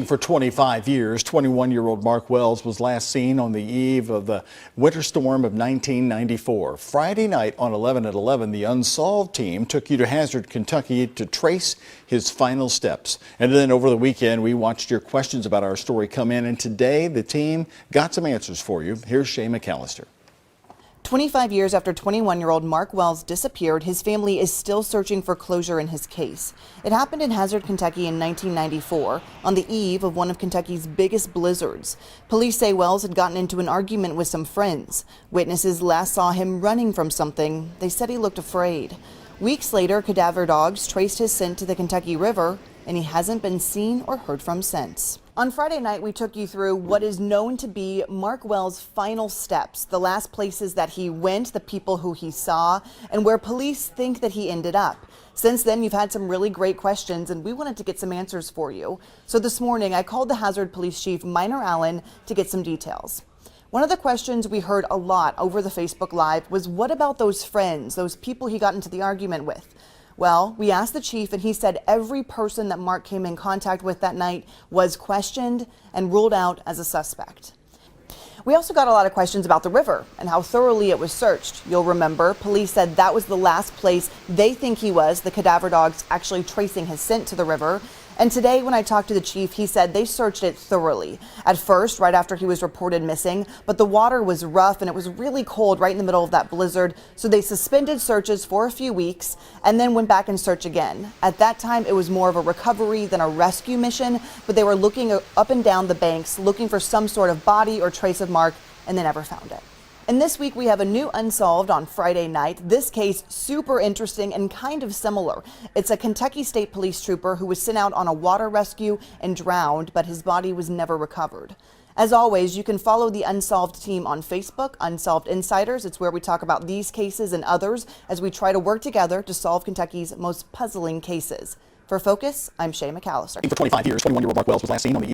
For 25 years, 21-year-old Mark Wells was last seen on the eve of the winter storm of 1994. Friday night on 11 at 11, the Unsolved team took you to Hazard, Kentucky to trace his final steps. And then over the weekend, we watched your questions about our story come in, and today the team got some answers for you. Here's Shay McAllister. 25 years after 21-year-old Mark Wells disappeared, his family is still searching for closure in his case. It happened in Hazard, Kentucky in 1994, on the eve of one of Kentucky's biggest blizzards. Police say Wells had gotten into an argument with some friends. Witnesses last saw him running from something. They said he looked afraid. Weeks later, cadaver dogs traced his scent to the Kentucky River, and he hasn't been seen or heard from since. On Friday night, we took you through what is known to be Mark Wells' final steps, the last places that he went, the people who he saw, and where police think that he ended up. Since then, you've had some really great questions, and we wanted to get some answers for you. So this morning, I called the Hazard Police Chief, Minor Allen, to get some details. One of the questions we heard a lot over the Facebook Live was, what about those friends, those people he got into the argument with? Well, we asked the chief, and he said every person that Mark came in contact with that night was questioned and ruled out as a suspect. We also got a lot of questions about the river and how thoroughly it was searched. You'll remember, police said that was the last place they think he was, the cadaver dogs actually tracing his scent to the river. And today, when I talked to the chief, he said they searched it thoroughly. At first, right after he was reported missing, but the water was rough and it was really cold right in the middle of that blizzard. So they suspended searches for a few weeks and then went back and searched again. At that time, it was more of a recovery than a rescue mission, but they were looking up and down the banks, looking for some sort of body or trace of Mark, and they never found it. And this week we have a new Unsolved on Friday night. This case super interesting and kind of similar. It's a Kentucky State Police trooper who was sent out on a water rescue and drowned, but his body was never recovered. As always, you can follow the Unsolved team on Facebook, Unsolved Insiders. It's where we talk about these cases and others as we try to work together to solve Kentucky's most puzzling cases. For Focus, I'm Shay McAllister. For 25 years, 21-year-old Mark Wells was last seen on the